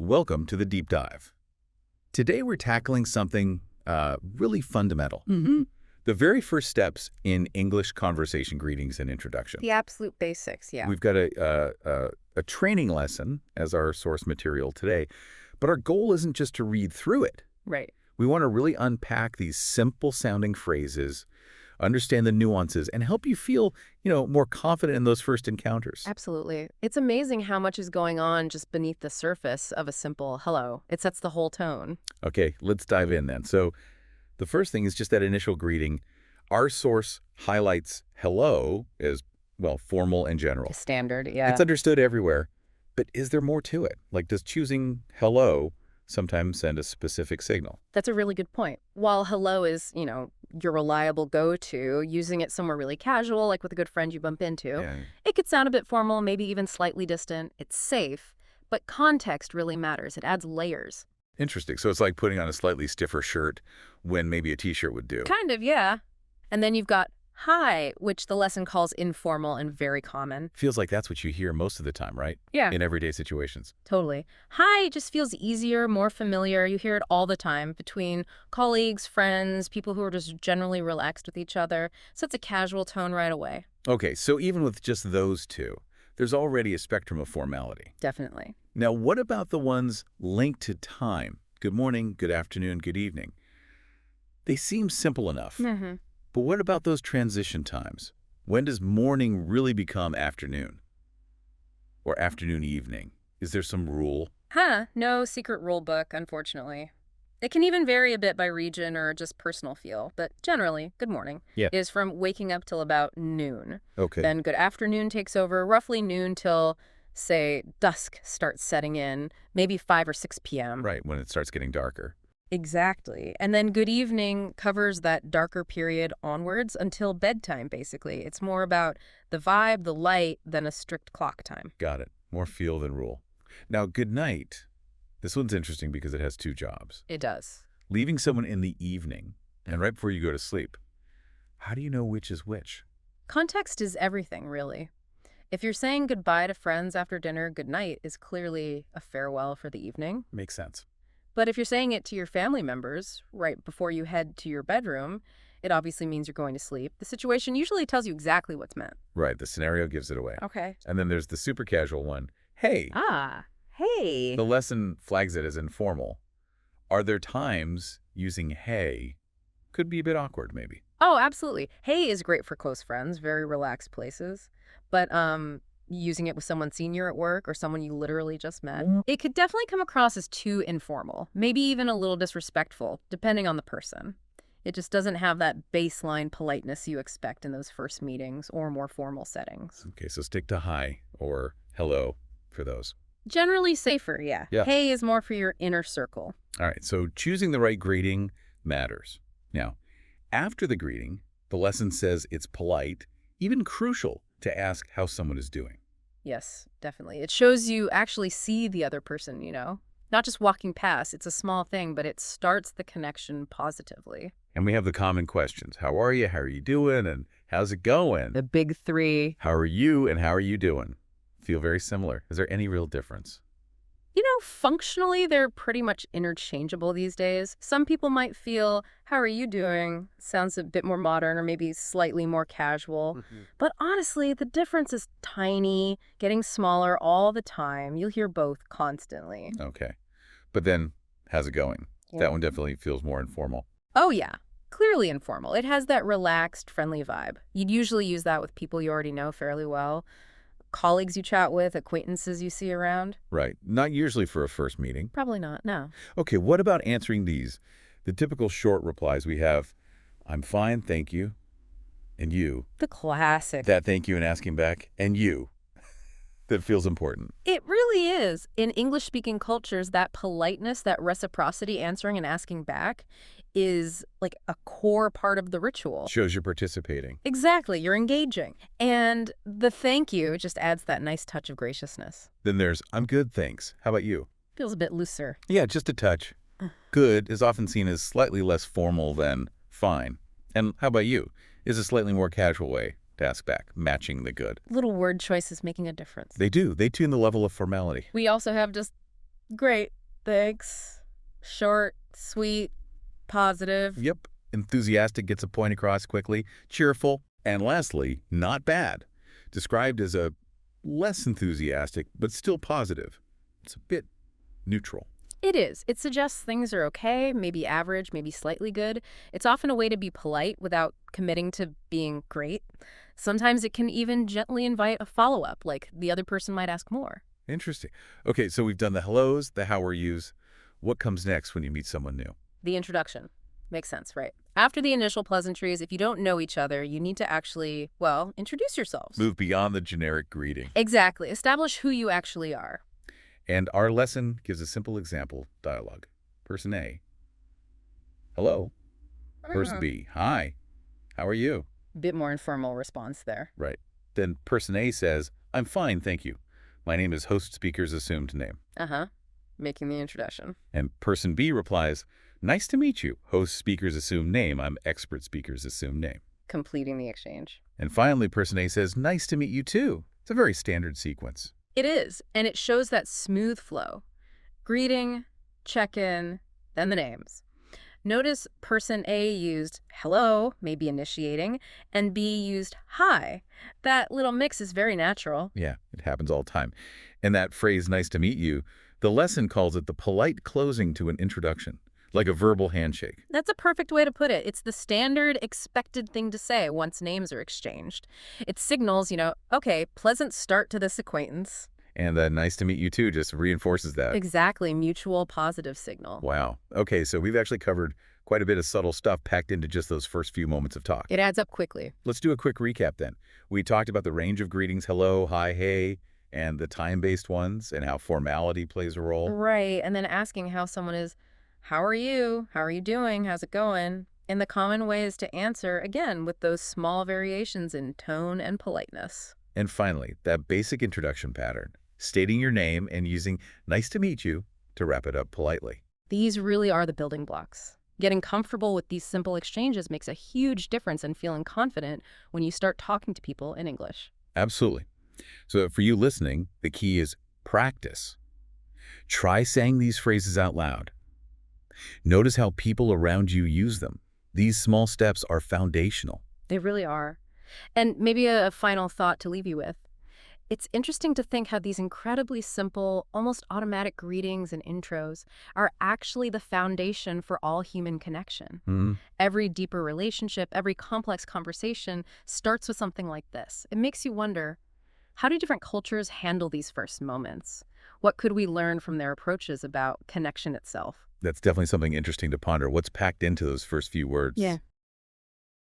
Welcome to the Deep Dive. Today we're tackling something really fundamental. The very first steps in English conversation greetings and introduction. The absolute basics, yeah. We've got a training lesson as our source material today, but our goal isn't just to read through it. Right. We want to really unpack these simple-sounding phrases, understand the nuances, and help you feel, more confident in those first encounters. Absolutely. It's amazing how much is going on just beneath the surface of a simple hello. It sets the whole tone. Okay, let's dive in then. So the first thing is just that initial greeting. Our source highlights hello as, formal and general. Standard, yeah. It's understood everywhere. But is there more to it? Like, does choosing hello sometimes send a specific signal? That's a really good point. While hello is, your reliable go-to, using it somewhere really casual, like with a good friend you bump into, it could sound a bit formal, maybe even slightly distant. It's safe, but context really matters. It adds layers. Interesting. So it's like putting on a slightly stiffer shirt when maybe a T-shirt would do. Kind of, yeah. And then you've got hi, which the lesson calls informal and very common. Feels like that's what you hear most of the time, right? Yeah. In everyday situations. Totally. Hi just feels easier, more familiar. You hear it all the time between colleagues, friends, people who are just generally relaxed with each other. Sets a casual tone right away. Okay, so even with just those two, there's already a spectrum of formality. Definitely. Now, what about the ones linked to time? Good morning, good afternoon, good evening. They seem simple enough. But what about those transition times? When does morning really become afternoon? Or afternoon evening? Is there some rule? No secret rule book, unfortunately. It can even vary a bit by region or just personal feel, but generally, good morning is from waking up till about noon. Okay. Then good afternoon takes over roughly noon till, say, dusk starts setting in, maybe 5 or 6 p.m. Right, when it starts getting darker. Exactly. And then good evening covers that darker period onwards until bedtime, basically. It's more about the vibe, the light, than a strict clock time. Got it. More feel than rule. Now, good night. This one's interesting because it has two jobs. It does. Leaving someone in the evening and right before you go to sleep. How do you know which is which? Context is everything, really. If you're saying goodbye to friends after dinner, good night is clearly a farewell for the evening. Makes sense. But if you're saying it to your family members right before you head to your bedroom, it obviously means you're going to sleep. The situation usually tells you exactly what's meant. Right, the scenario gives it away. Okay. And then there's the super casual one. Hey. Hey. The lesson flags it as informal. Are there times using hey could be a bit awkward, maybe? Oh, absolutely. Hey is great for close friends, very relaxed places. But using it with someone senior at work or someone you literally just met, it could definitely come across as too informal, maybe even a little disrespectful, depending on the person. It just doesn't have that baseline politeness you expect in those first meetings or more formal settings. Okay, so stick to hi or hello for those. Generally safer, yeah. Hey is more for your inner circle. All right, so choosing the right greeting matters. Now, after the greeting, the lesson says it's polite, even crucial, to ask how someone is doing. Yes, definitely. It shows you actually see the other person, Not just walking past. It's a small thing, but it starts the connection positively. And we have the common questions. How are you? How are you doing? And how's it going? The big three. How are you and how are you doing? Feel very similar. Is there any real difference? Functionally, they're pretty much interchangeable these days. Some people might feel, how are you doing? Sounds a bit more modern or maybe slightly more casual. But honestly, the difference is tiny, getting smaller all the time. You'll hear both constantly. Okay. But then, how's it going? That one definitely feels more informal. Oh, yeah. Clearly informal. It has that relaxed, friendly vibe. You'd usually use that with people you already know fairly well. Colleagues you chat with, acquaintances you see around? Right. Not usually for a first meeting. Probably not, no. Okay, what about answering these? The typical short replies we have, I'm fine, thank you, and you. The classic. That thank you and asking back, and you. That feels important. It really is. In English-speaking cultures, that politeness, that reciprocity, answering and asking back, is like a core part of the ritual. Shows you're participating. Exactly. You're engaging. And the thank you just adds that nice touch of graciousness. Then there's, I'm good, thanks. How about you? Feels a bit looser. Yeah, just a touch. Good is often seen as slightly less formal than fine. And how about you? Is a slightly more casual way to ask back, matching the good. Little word choices making a difference. They do. They tune the level of formality. We also have just Great. Thanks. Short, sweet, positive. Yep. Enthusiastic gets a point across quickly. Cheerful. And lastly, not bad. Described as a less enthusiastic, but still positive. It's a bit neutral. It is. It suggests things are okay, maybe average, maybe slightly good. It's often a way to be polite without committing to being great. Sometimes it can even gently invite a follow-up, like the other person might ask more. Interesting. Okay, so we've done the hellos, the how are yous. What comes next when you meet someone new? The introduction. Makes sense, right? After the initial pleasantries, if you don't know each other, you need to actually, well, introduce yourselves. Move beyond the generic greeting. Exactly. Establish who you actually are. And our lesson gives a simple example dialogue. Person A, hello. Person B, hi. How are you? Bit more informal response there. Right. Then person A says, I'm fine, thank you. My name is host speaker's assumed name. Uh-huh. Making the introduction. And person B replies, nice to meet you. Host speaker's assumed name. I'm expert speaker's assumed name. Completing the exchange. And finally, person A says, nice to meet you too. It's a very standard sequence. It is, and it shows that smooth flow. Greeting, check-in, then the names. Notice person A used hello, maybe initiating, and B used hi. That little mix is very natural. Yeah, it happens all the time. And that phrase, nice to meet you, the lesson calls it the polite closing to an introduction, like a verbal handshake. That's a perfect way to put it. It's the standard, expected thing to say once names are exchanged. It signals, okay, pleasant start to this acquaintance. And the nice to meet you too just reinforces that. Exactly, mutual positive signal. Wow. Okay, so we've actually covered quite a bit of subtle stuff packed into just those first few moments of talk. It adds up quickly. Let's do a quick recap then. We talked about the range of greetings, hello, hi, hey, and the time-based ones, and how formality plays a role. Right, and then asking how someone is, how are you? How are you doing? How's it going? And the common ways to answer, again, with those small variations in tone and politeness. And finally, that basic introduction pattern, stating your name and using nice to meet you to wrap it up politely. These really are the building blocks. Getting comfortable with these simple exchanges makes a huge difference in feeling confident when you start talking to people in English. Absolutely. So for you listening, the key is practice. Try saying these phrases out loud. Notice how people around you use them. These small steps are foundational. They really are. And maybe a final thought to leave you with. It's interesting to think how these incredibly simple, almost automatic greetings and intros are actually the foundation for all human connection. Every deeper relationship, every complex conversation starts with something like this. It makes you wonder, how do different cultures handle these first moments? What could we learn from their approaches about connection itself? That's definitely something interesting to ponder. What's packed into those first few words? Yeah.